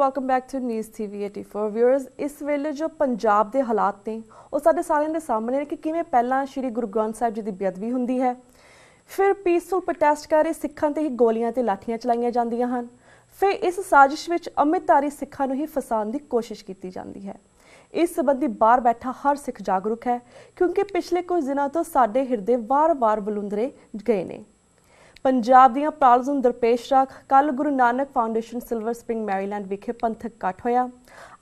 welcome back to News TV 84 viewers। इस वेले जो पंजाब ਦੇ ਹਾਲਾਤ ਨੇ ਉਹ ਸਾਡੇ ਸਾਰਿਆਂ ਦੇ ਸਾਹਮਣੇ ਨੇ ਕਿ ਕਿਵੇਂ ਪਹਿਲਾਂ ਸ਼੍ਰੀ ਗੁਰੂ ਗ੍ਰੰਥ ਸਾਹਿਬ ਜੀ ਦੀ ਬੇਅਦਬੀ ਹੁੰਦੀ ਹੈ, ਫਿਰ ਪੀਸਫੁਲ ਪ੍ਰੋਟੈਸਟ ਕਰ ਰਹੇ ਸਿੱਖਾਂ ਤੇ ਹੀ ਗੋਲੀਆਂ ਤੇ ਲਾਠੀਆਂ ਚਲਾਈਆਂ ਜਾਂਦੀਆਂ ਹਨ, ਫਿਰ ਇਸ ਸਾਜ਼ਿਸ਼ ਵਿੱਚ ਅੰਮ੍ਰਿਤਧਾਰੀ ਸਿੱਖਾਂ ਨੂੰ ਹੀ ਫਸਾਉਣ ਦੀ ਕੋਸ਼ਿਸ਼ ਕੀਤੀ ਜਾਂਦੀ ਹੈ। ਇਸ ਸੰਬੰਧੀ ਬਾਹਰ ਬੈਠਾ ਹਰ ਸਿੱਖ ਜਾਗਰੂਕ ਹੈ ਕਿਉਂਕਿ ਪਿਛਲੇ ਕੁਝ ਦਿਨਾਂ ਤੋਂ ਸਾਡੇ ਹਿਰਦੇ ਵਾਰ-ਵਾਰ ਬਲੁੰਦਰੇ ਗਏ ਨੇ। पंजाब दीयां प्राब्लम्स नूं दरपेश रख कल Guru Nanak foundation Silver Spring Maryland विखे पंथक इकट्ठ होया।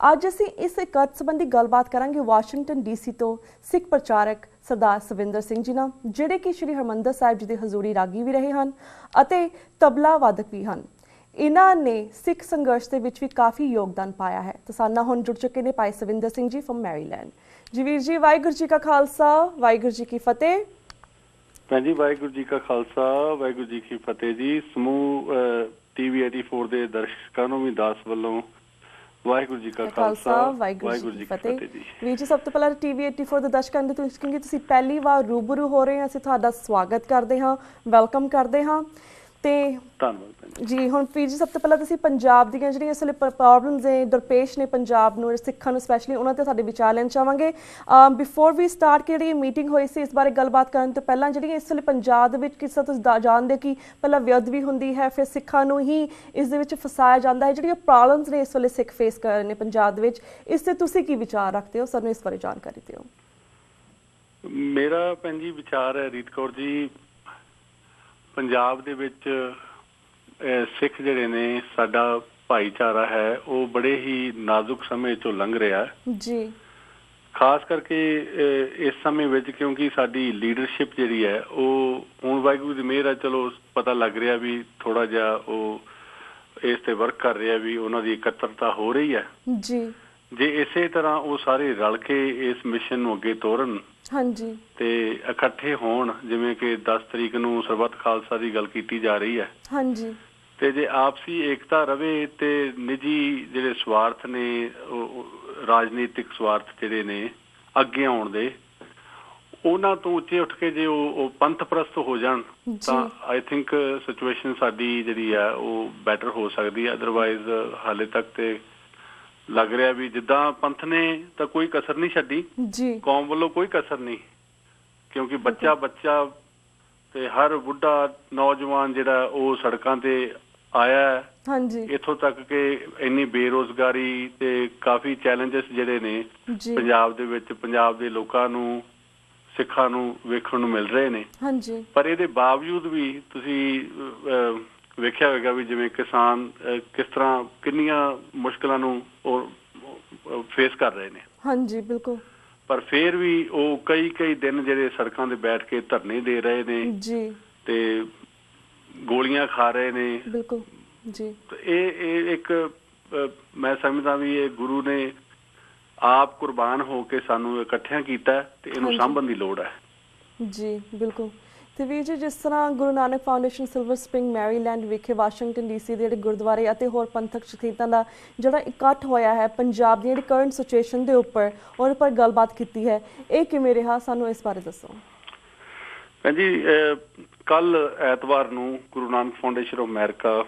अज असीं इस इकट्ठ संबंधी गलबात करांगे वाशिंगटन DC तो सिख प्रचारक सरदार सविंदर सिंह जी नाल, जिहड़े कि श्री हरमंदर साहिब जी दे हजूरी रागी भी रहे हन अते तबला वादक भी हन। इन्हां ने सिख संघर्ष दे विच भी काफ़ी योगदान पाया है। तो साडे नाल हुण जुड़ चुके ने भाई सविंदर सिंह जी फ्रॉम मैरीलैंड। जी वीर जी, वाहिगुरू जी का खालसा वाहिगुरू जी की फतेह। भैन जी वाहिगुरू जी का खालसा वाहिगुरू जी की फतेह जी। समूह TV 84 ਦੇ ਦਰਸ਼ਕਾਂ ਨੂੰ ਵੀ ਦਾਸ ਵੱਲੋਂ ਵਾਹਿਗੁਰੂ ਜੀ ਕਾ ਖਾਲਸਾ ਵਾਹਿਗੁਰੂ ਜੀ ਕੀ ਫਤਿਹ ਜੀ। ਵੀਰ ਜੀ, ਸਭ ਤੋਂ ਪਹਿਲਾਂ TV 84 ਦੇ ਦਰਸ਼ਕਾਂ ਦੇ ਕਿਉਂਕਿ ਤੁਸੀਂ ਪਹਿਲੀ ਵਾਰ ਰੂਬਰੂ ਹੋ ਰਹੇ ਹੋ, ਅਸੀਂ ਤੁਹਾਡਾ ਸਵਾਗਤ ਕਰਦੇ ਹਾਂ, ਵੈਲਕਮ ਕਰਦੇ ਹਾਂ। ਤੇ ਧੰਨਵਾਦ ਜੀ। ਹੁਣ ਵੀਰ ਜੀ, ਸਭ ਤੋਂ ਪਹਿਲਾਂ ਤੁਸੀਂ ਪੰਜਾਬ ਦੀਆਂ ਜਿਹੜੀਆਂ ਇਸ ਵੇਲੇ ਪ੍ਰੋਬਲਮਸ ਨੇ ਦਰਪੇਸ਼ ਨੇ ਪੰਜਾਬ ਨੂੰ, ਸਿੱਖਾਂ ਨੂੰ ਸਪੈਸ਼ਲੀ, ਉਹਨਾਂ ਤੇ ਸਾਡੇ ਵਿਚਾਰ ਲੈਣ ਚਾਹਾਂਗੇ। ਬਿਫੋਰ ਵੀ ਸਟਾਰਟ ਕਿ ਜਿਹੜੀ ਮੀਟਿੰਗ ਹੋਈ ਸੀ ਇਸ ਬਾਰੇ ਗੱਲਬਾਤ ਕਰਨ ਤੋਂ ਪਹਿਲਾਂ ਜਿਹੜੀਆਂ ਇਸ ਵੇਲੇ ਪੰਜਾਬ ਦੇ ਵਿੱਚ ਕਿਸ ਤਰ੍ਹਾਂ ਤੁਸੀਂ ਜਾਣਦੇ ਕਿ ਪਹਿਲਾਂ ਬੇਅਦਬੀ ਹੁੰਦੀ ਹੈ, ਫਿਰ ਸਿੱਖਾਂ ਨੂੰ ਹੀ ਇਸ ਦੇ ਵਿੱਚ ਫਸਾਇਆ ਜਾਂਦਾ ਹੈ, ਜਿਹੜੀਆਂ ਪ੍ਰੋਬਲਮਸ ਨੇ ਇਸ ਵੇਲੇ ਸਿੱਖ ਫੇਸ ਕਰ ਰਹੇ ਨੇ ਪੰਜਾਬ ਦੇ ਵਿੱਚ, ਇਸ ਤੇ ਤੁਸੀਂ ਕੀ ਵਿਚਾਰ ਰੱਖਦੇ ਹੋ? ਸਾਨੂੰ ਇਸ ਬਾਰੇ ਜਾਣਕਾਰੀ ਦਿਓ। ਮੇਰਾ ਭੈਣ ਜੀ ਵਿਚਾਰ ਹੈ ਰੀਤ ਕੌਰ ਜੀ, ਪੰਜਾਬ ਦੇ ਵਿੱਚ ਸਿੱਖ ਜਿਹੜੇ ਨੇ ਸਾਡਾ ਭਾਈਚਾਰਾ ਹੈ ਉਹ ਬੜੇ ਹੀ ਨਾਜ਼ੁਕ ਸਮੇਂ ਚੋਂ ਲੰਘ ਰਿਹਾ ਜੀ, ਖਾਸ ਕਰਕੇ ਇਸ ਸਮੇਂ ਵਿੱਚ ਕਿਉਂਕਿ ਸਾਡੀ ਲੀਡਰਸ਼ਿਪ ਜਿਹੜੀ ਹੈ ਉਹ ਹੁਣ ਵਾਹਿਗੁਰੂ ਦੀ ਮਿਹਰ ਹੈ, ਚਲੋ ਪਤਾ ਲੱਗ ਰਿਹਾ ਵੀ ਥੋੜਾ ਜਿਹਾ ਉਹ ਇਸ ਤੇ ਵਰਕ ਕਰ ਰਿਹਾ, ਵੀ ਉਹਨਾਂ ਦੀ ਇਕੱਤਰਤਾ ਹੋ ਰਹੀ ਹੈ ਜੀ। ਜੇ ਇਸੇ ਤਰ੍ਹਾਂ ਉਹ ਸਾਰੇ ਰਲ ਕੇ ਇਸ ਮਿਸ਼ਨ ਨੂੰ ਅੱਗੇ ਤੋਰਨ ਹਾਂਜੀ ਤੇ ਇਕੱਠੇ ਹੋਣ, ਜਿਵੇਂ ਕਿ 10 ਤਰੀਕ ਨੂੰ ਸਰਬੱਤ ਖਾਲਸਾ ਦੀ ਗੱਲ ਕੀਤੀ ਜਾ ਰਹੀ ਹੈ ਹਾਂਜੀ, ਤੇ ਜੇ ਆਪਸੀ ਏਕਤਾ ਰਵੇ ਤੇ ਨਿੱਜੀ ਜਿਹੜੇ ਸਵਾਰਥ ਨੇ, ਰਾਜਨੀਤਿਕ ਸਵਾਰਥ ਜਿਹੜੇ ਨੇ ਅੱਗੇ ਆਉਣ ਦੇ, ਉਹਨਾਂ ਤੋਂ ਉੱਚੇ ਉੱਠ ਕੇ ਜੇ ਉਹ ਪੰਥ ਪ੍ਰਸਤ ਹੋ ਜਾਣ ਤਾਂ ਆਈ ਥਿੰਕ ਸਿਚੁਏਸ਼ਨ ਸਾਡੀ ਜਿਹੜੀ ਆ ਉਹ ਬੈਟਰ ਹੋ ਸਕਦੀ ਹੈ। ਅਦਰਵਾਈਜ਼ ਹਾਲੇ ਤੱਕ ਤੇ ਲੱਗ ਰਿਹਾ ਵੀ ਜਿੱਦਾਂ ਪੰਥ ਨੇ ਤਾਂ ਕੋਈ ਕਸਰ ਨਹੀਂ ਛੱਡੀ, ਕੌਮ ਵੱਲੋਂ ਕੋਈ ਕਸਰ ਨਹੀਂ, ਕਿਉਂਕਿ ਬੱਚਾ ਤੇ ਹਰ ਬੁੱਢਾ ਨੌਜਵਾਨ ਜਿਹੜਾ ਉਹ ਸੜਕਾਂ ਤੇ ਆਇਆ ਹਾਂਜੀ। ਇੱਥੋਂ ਤੱਕ ਕਿ ਇੰਨੀ ਬੇਰੁਜ਼ਗਾਰੀ ਤੇ ਕਾਫੀ ਚੈਲੰਜਸ ਜਿਹੜੇ ਨੇ ਪੰਜਾਬ ਦੇ ਵਿੱਚ ਪੰਜਾਬ ਦੇ ਲੋਕਾਂ ਨੂੰ, ਸਿੱਖਾਂ ਨੂੰ ਵੇਖਣ ਨੂੰ ਮਿਲ ਰਹੇ ਨੇ ਹਾਂਜੀ। ਪਰ ਇਹਦੇ ਬਾਵਜੂਦ ਵੀ ਤੁਸੀਂ ਵੇਖਿਆ ਹੋਵੇਗਾ ਵੀ ਜਿਵੇਂ ਕਿਸਾਨ ਕਿਸ ਤਰ੍ਹਾਂ ਕਿੰਨੀਆਂ ਮੁਸ਼ਕਿਲਾਂ ਨੂੰ ਉਹ ਫੇਸ ਕਰ ਰਹੇ ਨੇ ਹਾਂਜੀ ਬਿਲਕੁਲ, ਪਰ ਫਿਰ ਵੀ ਉਹ ਕਈ ਦਿਨ ਜਿਹੜੇ ਸੜਕਾਂ ਤੇ ਬੈਠ ਕੇ ਧਰਨੇ ਦੇ ਰਹੇ ਨੇ ਜੀ ਤੇ ਗੋਲੀਆਂ ਖਾ ਰਹੇ ਨੇ ਬਿਲਕੁਲ ਜੀ। ਇਹ ਇੱਕ ਮੈਂ ਸਮਝਦਾ ਵੀ ਇਹ ਗੁਰੂ ਨੇ ਆਪ ਕੁਰਬਾਨ ਹੋ ਕੇ ਸਾਨੂੰ ਇਕੱਠਿਆਂ ਕੀਤਾ ਤੇ ਇਹਨੂੰ ਸਾਂਭਣ ਦੀ ਲੋੜ ਹੈ ਜੀ ਬਿਲਕੁਲ। ਤੇ ਵੀਰ ਜੀ, ਜਿਸ ਤਰ੍ਹਾਂ Guru Nanak foundation Silver Spring Maryland ਵਿਖੇ ਵਾਸ਼ਿੰਗਟਨ DC ਦੇ ਜਿਹੜੇ ਗੁਰਦੁਆਰੇ ਅਤੇ ਹੋਰ ਪੰਥਕ ਸ਼ਖਸੀਅਤਾਂ ਦਾ ਜਿਹੜਾ ਇਕੱਠ ਹੋਇਆ ਹੈ ਪੰਜਾਬ ਦੀ ਜਿਹੜੀ ਕਰੰਟ ਸਿਚੁਏਸ਼ਨ ਦੇ ਉੱਪਰ, ਉਹਦੇ ਉੱਪਰ ਗੱਲਬਾਤ ਕੀਤੀ ਹੈ, ਇਹ ਕਿਵੇਂ ਰਿਹਾ? ਸਾਨੂੰ ਇਸ ਬਾਰੇ ਦੱਸੋ। ਭੈਣ ਜੀ, ਕੱਲ ਐਤਵਾਰ ਨੂੰ Guru Nanak foundation of America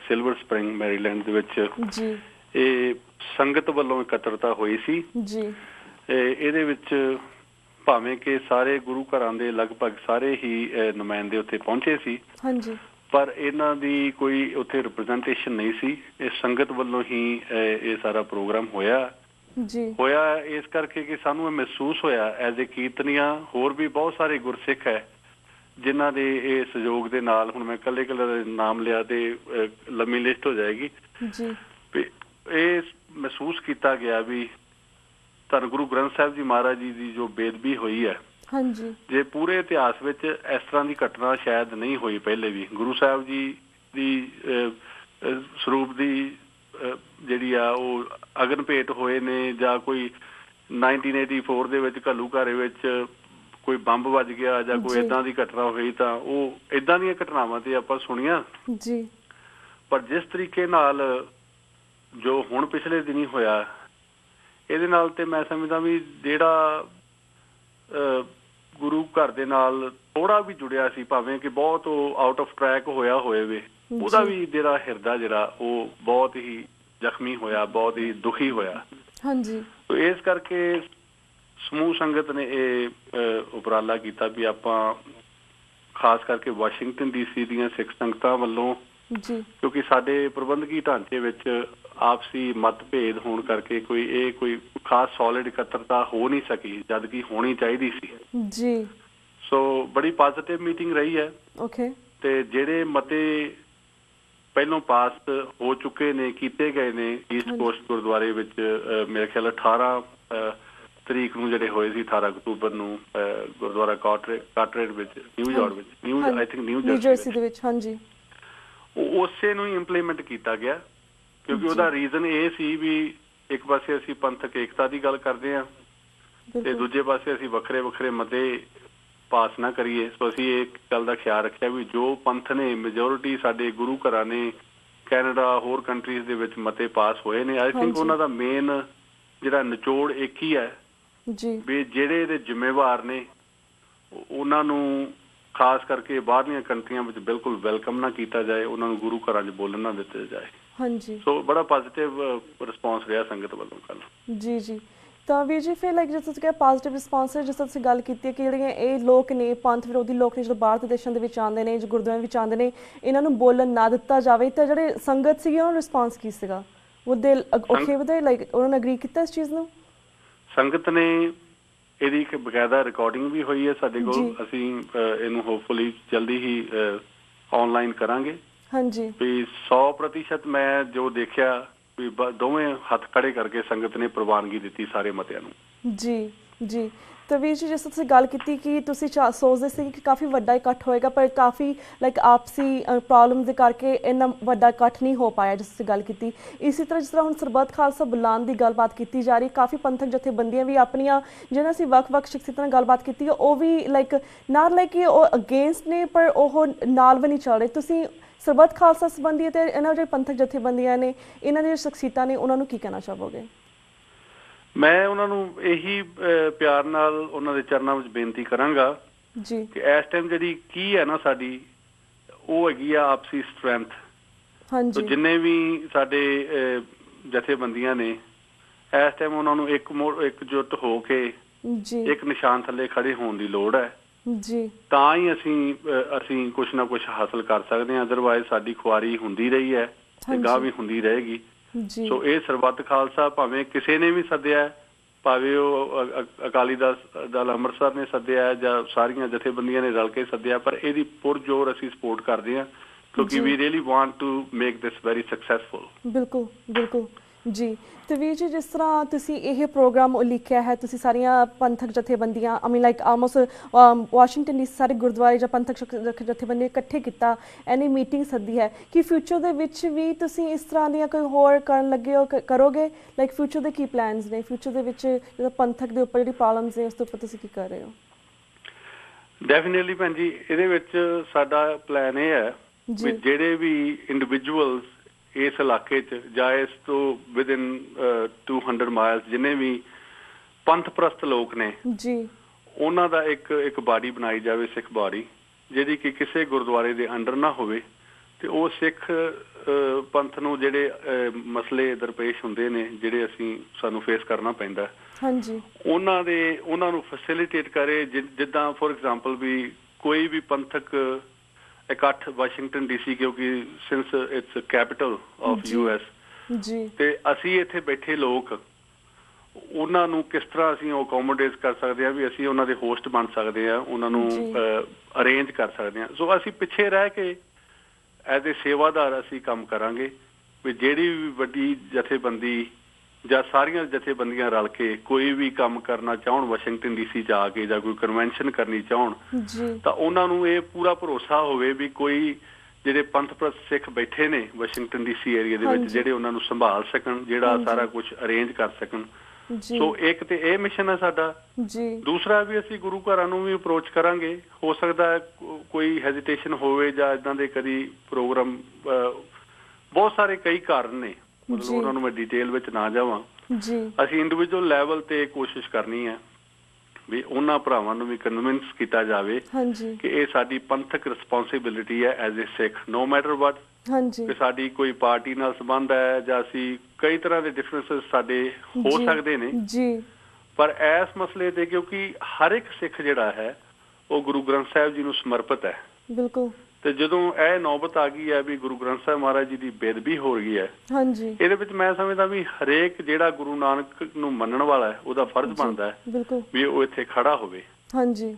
Silver Spring Maryland ਦੇ ਵਿੱਚ ਜੀ ਇਹ ਸੰਗਤ ਵੱਲੋਂ ਇਕੱਤਰਤਾ ਹੋਈ ਸੀ ਜੀ। ਇਹਦੇ ਵਿੱਚ ਭਾਵੇਂ ਕਿ ਸਾਰੇ ਗੁਰੂ ਘਰਾਂ ਦੇ ਲਗਭਗ ਸਾਰੇ ਹੀ ਨੁਮਾਇੰਦੇ ਉੱਥੇ ਪਹੁੰਚੇ ਸੀ ਹਾਂਜੀ, ਪਰ ਇਹਨਾਂ ਦੀ ਕੋਈ ਉੱਥੇ ਰਿਪਰੈਜ਼ੈਂਟੇਸ਼ਨ ਨਹੀਂ ਸੀ। ਇਹ ਸੰਗਤ ਵੱਲੋਂ ਹੀ ਇਹ ਸਾਰਾ ਪ੍ਰੋਗਰਾਮ ਹੋਇਆ ਇਸ ਕਰਕੇ ਕਿ ਸਾਨੂੰ ਇਹ ਮਹਿਸੂਸ ਹੋਇਆ ਐਜ਼ ਏ ਕੀਰਤਨੀਆ, ਹੋਰ ਵੀ ਬਹੁਤ ਸਾਰੇ ਗੁਰਸਿੱਖ ਹੈ ਜਿਨ੍ਹਾਂ ਦੇ ਇਹ ਸਹਿਯੋਗ ਦੇ ਨਾਲ, ਹੁਣ ਮੈਂ ਇਕੱਲੇ ਦੇ ਨਾਮ ਲਿਆ ਤੇ ਲੰਮੀ ਲਿਸਟ ਹੋ ਜਾਏਗੀ ਜੀ, ਇਹ ਮਹਿਸੂਸ ਕੀਤਾ ਗਿਆ ਵੀ ਧੰਨ ਗੁਰੂ ਗ੍ਰੰਥ ਸਾਹਿਬ ਜੀ ਮਹਾਰਾਜ ਜੀ ਦੀ ਜੋ ਬੇਅਦਬੀ ਹੋਈ ਹੈ ਹਾਂਜੀ, ਜੇ ਪੂਰੇ ਇਤਿਹਾਸ ਵਿੱਚ ਇਸ ਤਰ੍ਹਾਂ ਦੀ ਘਟਨਾ ਸ਼ਾਇਦ ਨਹੀਂ ਹੋਈ ਪਹਿਲੇ ਵੀ। ਗੁਰੂ ਸਾਹਿਬ ਜੀ ਦੀ ਸਰੂਪ ਦੀ ਜਿਹੜੀ ਆ ਉਹ ਅਗਨ ਭੇਟ ਹੋਏ ਨੇ, ਜਾਂ ਕੋਈ 1984 ਦੇ ਵਿੱਚ ਘੱਲੂਘਾਰੇ ਵਿੱਚ ਕੋਈ ਬੰਬ ਵੱਜ ਗਿਆ ਜਾਂ ਕੋਈ ਏਦਾਂ ਦੀ ਘਟਨਾ ਹੋਈ, ਤਾਂ ਉਹ ਏਦਾਂ ਦੀਆਂ ਘਟਨਾਵਾਂ ਤੇ ਆਪਾਂ ਸੁਣੀਆਂ ਜੀ। ਪਰ ਜਿਸ ਤਰੀਕੇ ਨਾਲ ਜੋ ਹੁਣ ਪਿਛਲੇ ਦਿਨੀ ਹੋਇਆ, ਇਹਦੇ ਨਾਲ ਤੇ ਮੈਂ ਸਮਝਦਾ ਵੀ ਜਿਹੜਾ ਗੁਰੂ ਘਰ ਦੇ ਨਾਲ ਥੋੜਾ ਵੀ ਜੁੜਿਆ ਸੀ, ਭਾਵੇਂ ਕਿ ਬਹੁਤ ਉਹ ਆਊਟ ਆਫ ਟਰੈਕ ਹੋਇਆ ਹੋਏ ਵੇ, ਉਹਦਾ ਵੀ ਜਿਹੜਾ ਹਿਰਦਾ ਜਿਹੜਾ ਉਹ ਬਹੁਤ ਹੀ ਜ਼ਖਮੀ ਹੋਇਆ, ਬਹੁਤ ਹੀ ਦੁਖੀ ਹੋਇਆ। ਹਾਂਜੀ। ਸੋ ਇਸ ਕਰਕੇ ਸਮੂਹ ਸੰਗਤ ਨੇ ਇਹ ਉਪਰਾਲਾ ਕੀਤਾ ਵੀ ਆਪਾਂ ਖਾਸ ਕਰਕੇ ਵਾਸ਼ਿੰਗਟਨ DC ਦੀਆਂ ਸਿੱਖ ਸੰਗਤਾਂ ਵੱਲੋਂ, ਜੀ, ਕਿਉਂਕਿ ਸਾਡੇ ਪ੍ਰਬੰਧਕੀ ਢਾਂਚੇ ਵਿੱਚ ਆਪਸੀ ਮਤਭੇਦ ਹੋਣ ਕਰਕੇ ਕੋਈ ਖਾਸ ਸੋਲਿਡ ਇਕੱਤਰਤਾ ਹੋ ਨਹੀਂ ਸਕੀ, ਜਦ ਕਿ ਹੋਣੀ ਚਾਹੀਦੀ ਸੀ। ਜੀ। ਸੋ ਬੜੀ ਪੋਜ਼ਿਟਿਵ ਮੀਟਿੰਗ ਰਹੀ ਹੈ। ਓਕੇ। ਤੇ ਜਿਹੜੇ ਮਤੇ ਪਹਿਲੋਂ ਪਾਸ ਹੋ ਚੁੱਕੇ ਨੇ, ਕੀਤੇ ਗਏ ਨੇ ਈਸਟ ਕੋਸਟ ਗੁਰਦੁਆਰੇ ਵਿੱਚ, ਮੇਰੇ ਖਿਆਲ 18 ਤਰੀਕ ਨੂੰ ਜਿਹੜੇ ਹੋਏ ਸੀ, 18 ਅਕਤੂਬਰ ਨੂੰ ਗੁਰਦੁਆਰਾ ਕਾਟਰੇਟ ਵਿੱਚ, ਨਿਊਯਾਰਕ ਵਿੱਚ, ਨਿਊ ਜਰਸੀ ਦੇ ਵਿੱਚ, ਹਾਂਜੀ, ਉਸੇ ਨੂੰ ਹੀ ਇੰਪਲੀਮੈਂਟ ਕੀਤਾ ਗਿਆ। ਕਿਉਂਕਿ ਉਹਦਾ ਰੀਜ਼ਨ ਇਹ ਸੀ ਵੀ ਇੱਕ ਪਾਸੇ ਅਸੀਂ ਪੰਥਕ ਏਕਤਾ ਦੀ ਗੱਲ ਕਰਦੇ ਹਾਂ ਤੇ ਦੂਜੇ ਪਾਸੇ ਅਸੀਂ ਵੱਖਰੇ ਵੱਖਰੇ ਮਤੇ ਪਾਸ ਨਾ ਕਰੀਏ। ਸੋ ਅਸੀਂ ਇਹ ਗੱਲ ਦਾ ਖਿਆਲ ਰੱਖਿਆ ਵੀ ਜੋ ਪੰਥ ਨੇ, ਮੈਜੋਰਿਟੀ ਸਾਡੇ ਗੁਰੂ ਘਰਾਂ ਨੇ, ਕੈਨੇਡਾ, ਹੋਰ ਕੰਟਰੀਜ਼ ਦੇ ਵਿੱਚ ਮਤੇ ਪਾਸ ਹੋਏ ਨੇ, ਆਈ ਥਿੰਕ ਉਹਨਾਂ ਦਾ ਮੇਨ ਜਿਹੜਾ ਨਿਚੋੜ ਇੱਕ ਹੀ ਹੈ ਵੀ ਜਿਹੜੇ ਇਹਦੇ ਜ਼ਿੰਮੇਵਾਰ ਨੇ ਉਹਨਾਂ ਨੂੰ ਖਾਸ ਕਰਕੇ ਬਾਹਰਲੀਆਂ ਕੰਟਰੀਆਂ ਵਿੱਚ ਬਿਲਕੁਲ ਵੈਲਕਮ ਨਾ ਕੀਤਾ ਜਾਏ, ਉਹਨਾਂ ਨੂੰ ਗੁਰੂ ਘਰਾਂ 'ਚ ਬੋਲਣ ਨਾ ਦਿੱਤਾ ਜਾਏ। ਹਾਂਜੀ। ਸੋ ਬੜਾ ਪੋਜ਼ਿਟਿਵ ਰਿਸਪੌਂਸ ਰਿਹਾ ਸੰਗਤ ਵੱਲੋਂ ਕੱਲ। ਜੀ ਜੀ। ਤਾਂ ਵੀਰ ਜੀ ਫਿਰ ਲਾਈਕ ਜਿਸ ਤੁਸੀਂ ਕਿਹਾ ਪੋਜ਼ਿਟਿਵ ਰਿਸਪੌਂਸ ਹੈ, ਜਿਸ ਤਰ੍ਹਾਂ ਤੁਸੀਂ ਗੱਲ ਕੀਤੀ ਹੈ ਕਿ ਜਿਹੜੀਆਂ ਇਹ ਲੋਕ ਨੇ, ਪੰਥ ਵਿਰੋਧੀ ਲੋਕ ਨੇ, ਜਦੋਂ ਬਾਹਰ ਦੇ ਦੇਸ਼ਾਂ ਦੇ ਵਿੱਚ ਆਉਂਦੇ ਨੇ, ਜੋ ਗੁਰਦੁਆਰਿਆਂ ਵਿੱਚ ਆਉਂਦੇ ਨੇ, ਇਹਨਾਂ ਨੂੰ ਬੋਲਣ ਨਾ ਦਿੱਤਾ ਜਾਵੇ, ਤਾਂ ਜਿਹੜੇ ਸੰਗਤ ਸੀਗੀ ਉਹਨਾਂ ਨੂੰ ਰਿਸਪੌਂਸ ਕੀ ਸੀਗਾ? ਉਹਦੇ ਓਕੇ ਵਧੇ, ਲਾਈਕ ਉਹਨਾਂ ਨੇ ਅਗਰੀ ਕੀਤਾ ਇਸ ਚੀਜ਼ ਨੂੰ? ਸੰਗਤ ਨੇ ਇਹਦੀ ਇੱਕ ਬਕਾਇਦਾ ਰਿਕਾਰਡਿੰਗ ਵੀ ਹੋਈ ਹੈ ਸਾਡੇ ਕੋਲ। ਅਸੀਂ ਇਹਨੂੰ ਹੋਪਫੁਲੀ ਜਲਦੀ ਹੀ ਆਨਲਾਈਨ ਕਰਾਂਗੇ। ਹਾਂਜੀ। ਵੀ 100% ਮੈਂ ਜੋ ਦੇਖਿਆ ਵੀ ਦੋਵੇਂ ਹੱਥ ਖੜੇ ਕਰਕੇ ਸੰਗਤ ਨੇ ਪ੍ਰਵਾਨਗੀ ਦਿੱਤੀ ਸਾਰੇ ਮਤਿਆਂ ਨੂੰ। ਜੀ ਜੀ। ਤਾਂ ਵੀਰ ਜੀ, ਜਿਸ ਤਰ੍ਹਾਂ ਤੁਸੀਂ ਗੱਲ ਕੀਤੀ ਕਿ ਤੁਸੀਂ ਸੋਚਦੇ ਸੀ ਕਿ ਕਾਫੀ ਵੱਡਾ ਇਕੱਠ ਹੋਏਗਾ, ਪਰ ਕਾਫੀ ਲਾਈਕ ਆਪਸੀ ਪ੍ਰੋਬਲਮ ਦੇ ਕਰਕੇ ਇੰਨਾ ਵੱਡਾ ਇਕੱਠ ਨਹੀਂ ਹੋ ਪਾਇਆ, ਜਿਸ ਤੁਸੀਂ ਗੱਲ ਕੀਤੀ। ਇਸੇ ਤਰ੍ਹਾਂ ਜਿਸ ਤਰ੍ਹਾਂ ਹੁਣ ਸਰਬੱਤ ਖਾਲਸਾ ਬੁਲਾਉਣ ਦੀ ਗੱਲਬਾਤ ਕੀਤੀ ਜਾ ਰਹੀ, ਕਾਫੀ ਪੰਥਕ ਜਥੇਬੰਦੀਆਂ ਵੀ ਆਪਣੀਆਂ ਜਿਹਨਾਂ ਅਸੀਂ ਵੱਖ-ਵੱਖ ਸ਼ਖਸੀਅਤਾਂ ਨਾਲ ਗੱਲਬਾਤ ਕੀਤੀ, ਉਹ ਵੀ ਲਾਈਕ ਨਾਟ ਲਾਈਕ ਕਿ ਉਹ ਅਗੇਂਸਟ ਨੇ, ਪਰ ਉਹ ਨਾਲ ਵੀ ਨਹੀਂ ਚੱਲ ਰਹੇ। ਤੁਸੀਂ ਸਰਬੱਤ ਖਾਲਸਾ ਸੰਬੰਧੀ ਅਤੇ ਇਹਨਾਂ ਜਿਹੜੇ ਪੰਥਕ ਜਥੇਬੰਦੀਆਂ ਨੇ, ਇਹਨਾਂ ਦੀਆਂ ਸ਼ਖਸੀਅਤਾਂ ਨੇ, ਉਹਨਾਂ ਨੂੰ ਕੀ ਕਹਿਣਾ ਚਾਹੋਗੇ? ਮੈਂ ਉਹਨਾਂ ਨੂੰ ਇਹੀ ਪਿਆਰ ਨਾਲ ਉਹਨਾਂ ਦੇ ਚਰਨਾਂ ਵਿੱਚ ਬੇਨਤੀ ਕਰਾਂਗਾ ਜੀ ਕਿ ਇਸ ਟਾਈਮ ਜਿਹੜੀ ਕੀ ਹੈ ਨਾ ਸਾਡੀ, ਉਹ ਹੈਗੀ ਆ ਆਪਸੀ ਸਟਰੈਂਥ। ਹਾਂਜੀ। ਜਿੰਨੇ ਵੀ ਸਾਡੇ ਜਥੇਬੰਦੀਆਂ ਨੇ ਇਸ ਟਾਈਮ ਉਹਨਾਂ ਨੂੰ ਇਕਜੁੱਟ ਹੋ ਕੇ ਇੱਕ ਨਿਸ਼ਾਨ ਥੱਲੇ ਖੜੇ ਹੋਣ ਦੀ ਲੋੜ ਹੈ ਜੀ। ਤਾਂ ਹੀ ਅਸੀਂ ਕੁਛ ਨਾ ਕੁਛ ਹਾਸਲ ਕਰ ਸਕਦੇ ਹਾਂ। ਅਦਰਵਾਈਜ਼ ਸਾਡੀ ਖੁਆਰੀ ਹੁੰਦੀ ਰਹੀ ਹੈ ਤੇ ਗਾਹ ਵੀ ਹੁੰਦੀ ਰਹੇਗੀ। ਸੋ ਇਹ ਸਰਬੱਤ ਖਾਲਸਾ ਭਾਵੇਂ ਕਿਸੇ ਨੇ ਵੀ ਸੱਦਿਆ, ਭਾਵੇਂ ਉਹ ਅਕਾਲੀ ਦਲ ਅੰਮ੍ਰਿਤਸਰ ਨੇ ਸੱਦਿਆ ਜਾਂ ਸਾਰੀਆਂ ਜਥੇਬੰਦੀਆਂ ਨੇ ਰਲ ਕੇ ਸੱਦਿਆ, ਪਰ ਇਹਦੀ ਪੁਰਜੋਰ ਅਸੀਂ ਸਪੋਰਟ ਕਰਦੇ ਹਾਂ ਕਿਉਂਕਿ ਵੀ really want to make this very successful. ਬਿਲਕੁਲ ਬਿਲਕੁਲ ਜੀ। ਤੇ ਵੀਰ ਜੀ, ਜਿਸ ਤਰ੍ਹਾਂ ਤੁਸੀਂ ਇਹ ਪ੍ਰੋਗਰਾਮ ਲਿਖਿਆ ਹੈ, ਤੁਸੀਂ ਸਾਰੀਆਂ ਪੰਥਕ ਜਥੇਬੰਦੀਆਂ I mean like almost Washington DC ਸਾਰੇ ਗੁਰਦੁਆਰੇ ਜਾਂ ਪੰਥਕ ਜਥੇਬੰਦੀਆਂ ਇਕੱਠੇ ਕੀਤਾ, ਐਨੀ ਮੀਟਿੰਗ ਸੱਦੀ ਹੈ, ਕਿ ਫਿਊਚਰ ਦੇ ਵਿੱਚ ਵੀ ਤੁਸੀਂ ਇਸ ਤਰ੍ਹਾਂ ਦੀਆਂ ਕੋਈ ਹੋਰ ਕਰਨ ਲੱਗੇ ਹੋ, ਕਰੋਗੇ? ਲਾਈਕ ਫਿਊਚਰ ਦੇ ਕੀ ਪਲਾਨਸ ਨੇ? ਫਿਊਚਰ ਦੇ ਵਿੱਚ ਜਦੋਂ ਪੰਥਕ ਦੇ ਉੱਪਰ ਜਿਹੜੀ ਪ੍ਰੋਬਲਮਸ ਨੇ ਉਸ ਦੇ ਉੱਪਰ ਤੁਸੀਂ ਕੀ ਕਰ ਰਹੇ ਹੋ? ਡੈਫੀਨੇਟਲੀ ਭੈਣ ਜੀ, ਇਹਦੇ ਵਿੱਚ ਸਾਡਾ ਪਲਾਨ ਇਹ ਹੈ ਵੀ ਜਿਹੜੇ ਵੀ ਇੰਡੀਵਿਜੂਅਲਸ ਇਸ ਇਲਾਕੇ 'ਚ ਜਾਂ ਇਸ ਤੋਂ ਵਿਦਿਨ 200 ਮਾਈਲਸ ਜਿੰਨੇ ਵੀ ਪੰਥ ਪ੍ਰਸਤ ਲੋਕ ਨੇ ਜੀ, ਉਹਨਾਂ ਦਾ ਇੱਕ ਬਾਡੀ ਬਣਾਈ ਜਾਵੇ, ਸਿੱਖ ਬਾਡੀ, ਜਿਹੜੀ ਕਿ ਕਿਸੇ ਗੁਰਦੁਆਰੇ ਦੇ ਅੰਡਰ ਨਾ ਹੋਵੇ ਤੇ ਉਹ ਸਿੱਖ ਪੰਥ ਨੂੰ ਜਿਹੜੇ ਮਸਲੇ ਦਰਪੇਸ਼ ਹੁੰਦੇ ਨੇ, ਜਿਹੜੇ ਸਾਨੂੰ ਫੇਸ ਕਰਨਾ ਪੈਂਦਾ, ਹਾਂਜੀ, ਉਹਨਾਂ ਨੂੰ ਫੈਸਿਲਿਟੇਟ ਕਰੇ। ਜਿੱਦਾਂ ਫੋਰ ਐਗਜ਼ਾਮਪਲ ਵੀ ਕੋਈ ਵੀ ਪੰਥਕ ਇਕੱਠ ਵਾਸ਼ਿੰਗਟਨ DC, ਕਿਉਂਕਿ since it's capital of US ਜੀ, ਤੇ ਅਸੀਂ ਇੱਥੇ ਬੈਠੇ ਲੋਕ ਉਹਨਾਂ ਨੂੰ ਕਿਸ ਤਰ੍ਹਾਂ ਅਸੀਂ ਉਹ ਅਕੋਮੋਡੇਟ ਕਰ ਸਕਦੇ ਹਾਂ, ਵੀ ਅਸੀਂ ਉਹਨਾਂ ਦੇ ਹੋਸਟ ਬਣ ਸਕਦੇ ਹਾਂ, ਉਹਨਾਂ ਨੂੰ ਅਰੇਂਜ ਕਰ ਸਕਦੇ ਹਾਂ। ਸੋ ਅਸੀਂ ਪਿੱਛੇ ਰਹਿ ਕੇ ਐਜ਼ ਏ ਸੇਵਾਦਾਰ ਅਸੀਂ ਕੰਮ ਕਰਾਂਗੇ ਵੀ ਜਿਹੜੀ ਵੀ ਵੱਡੀ ਜਥੇਬੰਦੀ ਜਾਂ ਸਾਰੀਆਂ ਜਥੇਬੰਦੀਆਂ ਰਲ ਕੇ ਕੋਈ ਵੀ ਕੰਮ ਕਰਨਾ ਚਾਹੁਣ ਵਾਸ਼ਿੰਗਟਨ DC 'ਚ ਆ ਕੇ, ਜਾਂ ਕੋਈ ਕਨਵੈਨਸ਼ਨ ਕਰਨੀ ਚਾਹੁਣ, ਤਾਂ ਉਹਨਾਂ ਨੂੰ ਇਹ ਪੂਰਾ ਭਰੋਸਾ ਹੋਵੇ ਵੀ ਕੋਈ ਜਿਹੜੇ ਪੰਥ ਪ੍ਰਸਤ ਸਿੱਖ ਬੈਠੇ ਨੇ ਵਾਸ਼ਿੰਗਟਨ DC ਏਰੀਆ ਦੇ ਵਿੱਚ, ਜਿਹੜੇ ਉਹਨਾਂ ਨੂੰ ਸੰਭਾਲ ਸਕਣ, ਜਿਹੜਾ ਸਾਰਾ ਕੁਝ ਅਰੇਂਜ ਕਰ ਸਕਣ। ਸੋ ਇੱਕ ਤੇ ਇਹ ਮਿਸ਼ਨ ਹੈ ਸਾਡਾ। ਦੂਸਰਾ ਵੀ ਅਸੀਂ ਗੁਰੂ ਘਰਾਂ ਨੂੰ ਵੀ ਅਪਰੋਚ ਕਰਾਂਗੇ। ਹੋ ਸਕਦਾ ਕੋਈ ਹੈਜ਼ੀਟੇਸ਼ਨ ਹੋਵੇ ਜਾਂ ਏਦਾਂ ਦੇ ਕਦੀ ਪ੍ਰੋਗਰਾਮ, ਬਹੁਤ ਸਾਰੇ ਕਈ ਕਾਰਨ ਨੇ, ਮਤਲਬ ਉਹਨਾਂ ਨੂੰ ਮੈਂ ਡਿਟੇਲ ਵਿੱਚ ਨਾ ਜਾਵਾਂ। ਅਸੀਂ ਇੰਡੀਵਿਜੂਅਲ ਲੈਵਲ ਤੇ ਕੋਸ਼ਿਸ਼ ਕਰਨੀ ਹੈ ਵੀ ਉਹਨਾਂ ਭਰਾਵਾਂ ਨੂੰ ਵੀ ਕਨਵਿੰਸ ਕੀਤਾ ਜਾਵੇ ਕਿ ਇਹ ਸਾਡੀ ਪੰਥਕ ਰਿਸਪੌਂਸਿਬਿਲਿਟੀ ਹੈ as a Sikh, no matter ਵਟ, ਹਾਂਜੀ ਕਿ ਸਾਡੀ ਕੋਈ ਪਾਰਟੀ ਨਾਲ ਸੰਬੰਧ ਹੈ ਜਾਂ ਅਸੀਂ ਕਈ ਤਰ੍ਹਾਂ ਦੇ ਡਿਫਰੈਂਸਸ ਸਾਡੇ ਹੋ ਸਕਦੇ ਨੇ, ਜੀ ਪਰ ਇਸ ਮਸਲੇ ਤੇ ਕਿਉਂਕਿ ਹਰ ਇੱਕ ਸਿੱਖ ਜਿਹੜਾ ਹੈ ਉਹ ਗੁਰੂ ਗ੍ਰੰਥ ਸਾਹਿਬ ਜੀ ਨੂੰ ਸਮਰਪਿਤ ਹੈ। ਬਿਲਕੁਲ। ਤੇ ਜਦੋਂ ਇਹ ਨੌਬਤ ਆ ਗਈ ਹੈ ਵੀ ਗੁਰੂ ਗ੍ਰੰਥ ਸਾਹਿਬ ਮਹਾਰਾਜ ਜੀ ਦੀ ਬੇਅਦਬੀ ਹੋ ਰਹੀ ਹੈ, ਹਾਂਜੀ, ਇਹਦੇ ਵਿੱਚ ਮੈਂ ਸਮਝਦਾ ਵੀ ਹਰੇਕ ਜਿਹੜਾ ਗੁਰੂ ਨਾਨਕ ਨੂੰ ਮੰਨਣ ਵਾਲਾ ਹੈ ਉਹਦਾ ਫਰਜ਼ ਬਣਦਾ ਹੈ ਬਿਲਕੁਲ ਵੀ ਉਹ ਇੱਥੇ ਖੜਾ ਹੋਵੇ। ਹਾਂਜੀ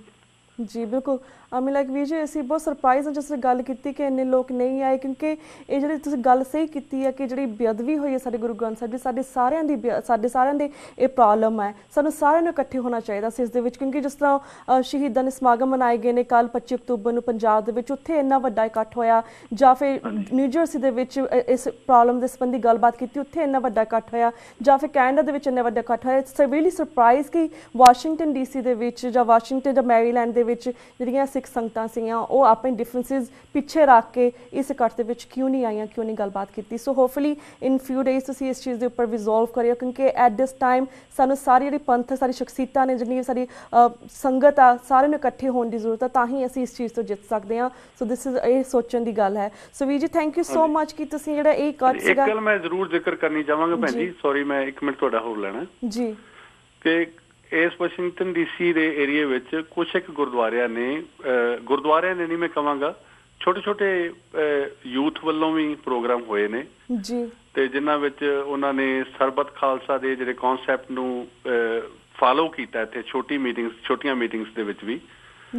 ਜੀ ਬਿਲਕੁਲ। ਆਈ ਲਾਈਕ ਵੀਰ ਜੀ ਅਸੀਂ ਬਹੁਤ ਸਰਪ੍ਰਾਈਜ਼ ਹਾਂ ਜਿਸ ਗੱਲ ਕੀਤੀ ਕਿ ਇੰਨੇ ਲੋਕ ਨਹੀਂ ਆਏ, ਕਿਉਂਕਿ ਇਹ ਜਿਹੜੀ ਤੁਸੀਂ ਗੱਲ ਸਹੀ ਕੀਤੀ ਹੈ ਕਿ ਜਿਹੜੀ ਬੇਅਦਬੀ ਹੋਈ ਹੈ ਸਾਡੇ ਗੁਰੂ ਗ੍ਰੰਥ ਸਾਹਿਬ ਦੀ, ਸਾਡੇ ਸਾਰਿਆਂ ਦੀ ਇਹ ਪ੍ਰੋਬਲਮ ਹੈ। ਸਾਨੂੰ ਸਾਰਿਆਂ ਨੂੰ ਇਕੱਠੇ ਹੋਣਾ ਚਾਹੀਦਾ ਸੀ ਇਸ ਦੇ ਵਿੱਚ, ਕਿਉਂਕਿ ਜਿਸ ਤਰ੍ਹਾਂ ਸ਼ਹੀਦਾਂ ਦੇ ਸਮਾਗਮ ਮਨਾਏ ਗਏ ਨੇ ਕੱਲ੍ਹ 25 ਅਕਤੂਬਰ ਨੂੰ ਪੰਜਾਬ ਦੇ ਵਿੱਚ, ਉੱਥੇ ਇੰਨਾ ਵੱਡਾ ਇਕੱਠ ਹੋਇਆ, ਜਾਂ ਫਿਰ ਨਿਊ ਜਰਸੀ ਦੇ ਵਿੱਚ ਇਸ ਪ੍ਰੋਬਲਮ ਦੇ ਸੰਬੰਧੀ ਗੱਲਬਾਤ ਕੀਤੀ, ਉੱਥੇ ਇੰਨਾ ਵੱਡਾ ਇਕੱਠ ਹੋਇਆ, ਜਾਂ ਫਿਰ ਕੈਨੇਡਾ ਦੇ ਵਿੱਚ ਇੰਨਾ ਵੱਡਾ ਇਕੱਠ ਹੋਇਆ। ਇਟਸ ਰੀਅਲੀ ਸਰਪ੍ਰਾਈਜ਼ ਕਿ ਵਾਸ਼ਿੰਗਟਨ DC ਦੇ ਵਿੱਚ ਜਾਂ ਵਾਸ਼ਿੰਗਟਨ ਜਾਂ ਮੈਰੀਲੈਂਡ ਦੇ ਵਿੱਚ ਜਿਹੜੀਆਂ ਸਿੱਖ ਸੰਗਤਾਂ ਸੀਗੀਆਂ ਉਹ ਆਪਣੇ ਡਿਫਰੈਂਸਿਸ ਪਿੱਛੇ ਰੱਖ ਕੇ ਇਸ ਇਕੱਠ ਦੇ ਵਿੱਚ ਕਿਉਂ ਨਹੀਂ ਆਈਆਂ, ਕਿਉਂ ਨਹੀਂ ਗੱਲਬਾਤ ਕੀਤੀ। ਸੋ ਹੋਪਫੁਲੀ ਇਨ ਫਿਊ ਡੇਜ਼ ਤੁਸੀਂ ਇਸ ਚੀਜ਼ ਦੇ ਉੱਪਰ ਰਿਜ਼ੋਲਵ ਕਰਿਓ, ਕਿਉਂਕਿ ਐਟ ਦਿਸ ਟਾਈਮ ਸਾਨੂੰ ਸਾਰੀ ਜਿਹੜੀ ਪੰਥ, ਸਾਰੀ ਸ਼ਖਸੀਅਤਾਂ ਨੇ, ਜਿੰਨੀ ਸਾਡੀ ਸੰਗਤ ਆ, ਸਾਰਿਆਂ ਨੂੰ ਇਕੱਠੇ ਹੋਣ ਦੀ ਜ਼ਰੂਰਤ ਹੈ, ਤਾਂ ਹੀ ਅਸੀਂ ਇਸ ਚੀਜ਼ ਤੋਂ ਜਿੱਤ ਸਕਦੇ ਹਾਂ। ਸੋ ਦਿਸ ਇਜ਼ ਇਹ ਸੋਚਣ ਦੀ ਗੱਲ ਹੈ। ਸੋ ਵੀਰ ਜੀ ਥੈਂਕ ਯੂ ਸੋ ਮਚ ਕਿ ਤੁਸੀਂ ਜਿਹੜਾ ਇਹ ਇਕੱਠ ਸੀਗਾ। ਇੱਕ ਗੱਲ ਮੈਂ ਜ਼ਰੂਰ ਜ਼ਿਕਰ ਕਰਨੀ ਚਾਹਾਂਗਾ ਭੈਣ ਜੀ, ਸੌਰੀ ਮੈਂ 1 ਮਿੰਟ ਤੁਹਾਡਾ ਹੋਰ ਲੈਣਾ ਜੀ, ਕਿ ਇਸ ਵਾਸ਼ਿੰਗਟਨ DC ਦੇ ਏਰੀਏ ਵਿੱਚ ਕੁਛ ਇੱਕ ਗੁਰਦੁਆਰਿਆਂ ਨੇ ਨਹੀਂ ਮੈਂ ਕਹਾਂਗਾ, ਛੋਟੇ ਯੂਥ ਵੱਲੋਂ ਵੀ ਪ੍ਰੋਗਰਾਮ ਹੋਏ ਨੇ ਜੀ, ਤੇ ਜਿਨ੍ਹਾਂ ਵਿੱਚ ਉਹਨਾਂ ਨੇ ਸਰਬੱਤ ਖਾਲਸਾ ਦੇ ਜਿਹੜੇ ਕਨਸੈਪਟ ਨੂੰ ਫਾਲੋ ਕੀਤਾ ਇੱਥੇ ਛੋਟੀਆਂ ਮੀਟਿੰਗਸ ਦੇ ਵਿੱਚ ਵੀ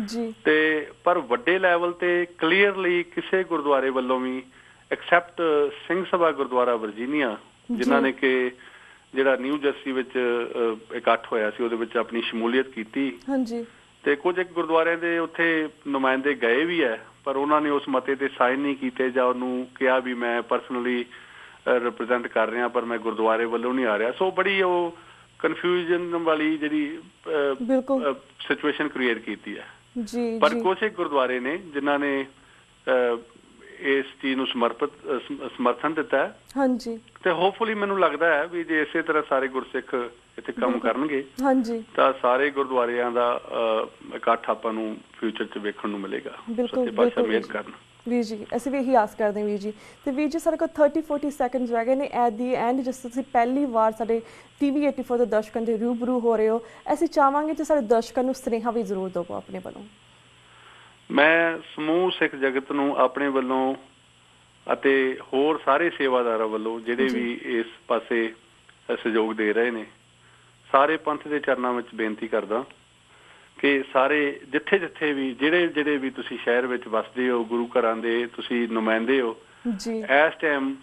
ਜੀ। ਤੇ ਪਰ ਵੱਡੇ ਲੈਵਲ ਤੇ ਕਲੀਅਰਲੀ ਕਿਸੇ ਗੁਰਦੁਆਰੇ ਵੱਲੋਂ ਵੀ ਐਕਸੈਪਟ ਸਿੰਘ ਸਭਾ ਗੁਰਦੁਆਰਾ ਵਰਜੀਨੀਆ, ਜਿਨ੍ਹਾਂ ਨੇ ਕਿ ਜਿਹੜਾ ਨਿਊ ਜਰਸੀ ਵਿੱਚ ਇਕੱਠ ਹੋਇਆ ਸੀ ਉਹਦੇ ਵਿੱਚ ਆਪਣੀ ਸ਼ਮੂਲੀਅਤ ਕੀਤੀ। ਹਾਂਜੀ। ਤੇ ਕੁਝ ਇੱਕ ਗੁਰਦੁਆਰਿਆਂ ਦੇ ਉੱਥੇ ਨੁਮਾਇੰਦੇ ਗਏ ਵੀ ਹੈ, ਪਰ ਉਹਨਾਂ ਨੇ ਉਸ ਮਤੇ ਤੇ ਸਾਈਨ ਨਹੀਂ ਕੀਤੇ ਜਾਂ ਉਹਨੂੰ ਕਿਹਾ ਵੀ ਮੈਂ ਪਰਸਨਲੀ ਰਿਪਰੈਜ਼ੈਂਟ ਕਰ ਰਿਹਾ ਪਰ ਮੈਂ ਗੁਰਦੁਆਰੇ ਵੱਲੋਂ ਨਹੀਂ ਆ ਰਿਹਾ। ਸੋ ਬੜੀ ਉਹ ਕਨਫਿਊਜ਼ਨ ਵਾਲੀ ਜਿਹੜੀ ਸਿਚੁਏਸ਼ਨ ਕ੍ਰੀਏਟ ਕੀਤੀ ਹੈ ਜੀ। ਪਰ ਕੁਝ ਇੱਕ ਗੁਰਦੁਆਰੇ ਨੇ ਜਿਨ੍ਹਾਂ ਨੇ ਇਸ ਚੀਜ਼ ਨੂੰ ਸਮਰਥਨ ਦਿੱਤਾ ਹੈ। ਹਾਂਜੀ। ਤੇ ਹੋਪਫੁਲੀ ਮੈਨੂੰ ਲੱਗਦਾ ਹੈ ਵੀ ਜੇ ਇਸੇ ਤਰ੍ਹਾਂ ਸਾਰੇ ਗੁਰਸਿੱਖ ਇੱਥੇ ਕੰਮ ਕਰਨਗੇ ਤਾਂ ਸਾਰੇ ਗੁਰਦੁਆਰਿਆਂ ਦਾ ਇਕੱਠ ਆਪਾਂ ਨੂੰ ਫਿਊਚਰ 'ਚ ਵੇਖਣ ਨੂੰ ਮਿਲੇਗਾ। ਸੱਚੇ ਪਾਤਸ਼ਾਹ ਮਿਹਰ ਕਰਨ। ਵੀਰ ਜੀ ਅਸੀਂ ਵੀ ਇਹੀ ਆਸ ਕਰਦੇ ਹਾਂ ਵੀਰ ਜੀ। ਤੇ ਵੀਰ ਜੀ ਸਾਡੇ ਕੋਲ 30-40 ਸੈਕਿੰਡਸ ਰਹਿ ਗਏ ਨੇ ਐਟ ਦੀ ਐਂਡ, ਜਿਸ ਤੁਸੀਂ ਪਹਿਲੀ ਵਾਰ ਸਾਡੇ TV 84 ਦੇ ਦਰਸ਼ਕਾਂ ਦੇ ਰੂਬਰੂ ਹੋ ਰਹੇ ਹੋ, ਅਸੀਂ ਚਾਹਾਂਗੇ ਕਿ ਸਾਡੇ ਦਰਸ਼ਕਾਂ ਨੂੰ ਸੁਨੇਹਾ ਵੀ ਜ਼ਰੂਰ ਦਿਓ ਆਪਣੇ ਵੱਲੋਂ। ਮੈਂ ਸਮੂਹ ਸਿੱਖ ਜਗਤ ਨੂੰ ਆਪਣੇ ਵੱਲੋਂ ਅਤੇ ਹੋਰ ਸਾਰੇ ਸੇਵਾਦਾਰਾਂ ਵੱਲੋਂ ਜਿਹੜੇ ਵੀ ਇਸ ਪਾਸੇ ਸਹਿਯੋਗ ਦੇ ਰਹੇ ਨੇ, ਸਾਰੇ ਪੰਥ ਦੇ ਚਰਨਾਂ ਵਿੱਚ ਬੇਨਤੀ ਕਰਦਾ ਕਿ ਸਾਰੇ ਜਿੱਥੇ ਵੀ ਜਿਹੜੇ ਵੀ ਤੁਸੀਂ ਸ਼ਹਿਰ ਵਿੱਚ ਵਸਦੇ ਹੋ, ਗੁਰੂ ਘਰਾਂ ਦੇ ਤੁਸੀਂ ਨੁਮਾਇੰਦੇ ਹੋ, ਇਸ ਟਾਈਮ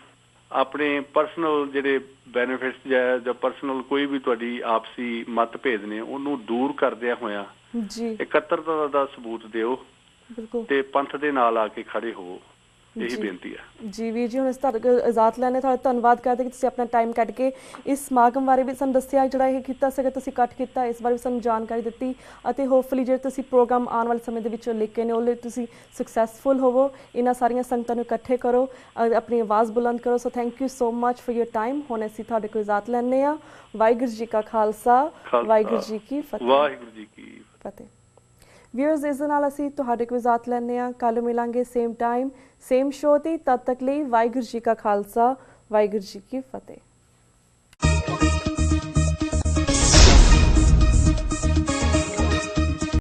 ਆਪਣੇ ਪਰਸਨਲ ਜਿਹੜੇ ਬੈਨੀਫਿਟਸ ਜਾਂ ਪਰਸਨਲ ਕੋਈ ਵੀ ਤੁਹਾਡੀ ਆਪਸੀ ਮਤਭੇਦ ਨੇ ਉਹਨੂੰ ਦੂਰ ਕਰਦਿਆਂ ਹੋਇਆਂ ਇਕੱਤਰਤਾ ਦਾ ਸਬੂਤ ਦਿਓ ਤੇ ਪੰਥ ਦੇ ਨਾਲ ਆ ਕੇ ਖੜੇ ਹੋਵੋ, ਇਹੀ ਬੇਨਤੀ ਹੈ ਜੀ। ਵੀਰ ਜੀ ਹੁਣ ਅਸੀਂ ਤੁਹਾਡੇ ਕੋਲ ਇਜਾਜ਼ਤ ਲੈਣੇ, ਤੁਹਾਡਾ ਧੰਨਵਾਦ ਕਰਦੇ ਕਿ ਤੁਸੀਂ ਆਪਣਾ ਟਾਈਮ ਕੱਢ ਕੇ ਇਸ ਸਮਾਗਮ ਬਾਰੇ ਵੀ ਸਾਨੂੰ ਦੱਸਿਆ, ਜਿਹੜਾ ਇਹ ਕੀਤਾ ਸੀਗਾ ਤੁਸੀਂ ਇਕੱਠ ਕੀਤਾ, ਇਸ ਬਾਰੇ ਵੀ ਸਾਨੂੰ ਜਾਣਕਾਰੀ ਦਿੱਤੀ, ਅਤੇ ਹੋਪਫੁਲੀ ਜਿਹੜੇ ਤੁਸੀਂ ਪ੍ਰੋਗਰਾਮ ਆਉਣ ਵਾਲੇ ਸਮੇਂ ਦੇ ਵਿੱਚ ਲੈ ਕੇ ਨੇ ਉਹਦੇ ਤੁਸੀਂ ਸਕਸੈਸਫੁਲ ਹੋਵੋ, ਇਹਨਾਂ ਸਾਰੀਆਂ ਸੰਗਤਾਂ ਨੂੰ ਇਕੱਠੇ ਕਰੋ, ਆਪਣੀ ਆਵਾਜ਼ ਬੁਲੰਦ ਕਰੋ। So thank you so much for your time. ਹੁਣ ਅਸੀਂ ਤੁਹਾਡੇ ਕੋਲ ਇਜਾਜ਼ਤ ਲੈਣੇ ਆ। ਵਾਹਿਗੁਰੂ ਜੀ ਕਾ ਖਾਲਸਾ, ਵਾਹਿਗੁਰੂ ਜੀ ਕੀ ਫਤਿਹ। ਵਾਹਿਗੁਰੂ ਜੀ ਕੀ ਫਤਿਹ। ਵਿਊਅਰਸ ਇਸ ਦੇ ਨਾਲ ਅਸੀਂ ਤੁਹਾਡੇ ਕੋਲ ਇਜਾਜ਼ਤ ਲੈਂਦੇ ਹਾਂ। ਕੱਲ੍ਹ ਮਿਲਾਂਗੇ ਸੇਮ ਟਾਈਮ ਸੇਮ ਸ਼ੋਅ 'ਤੇ। ਤਦ ਤੱਕ ਲਈ ਵਾਹਿਗੁਰੂ ਜੀ ਕਾ ਖਾਲਸਾ, ਵਾਹਿਗੁਰੂ ਜੀ ਕੀ ਫਤਿਹ।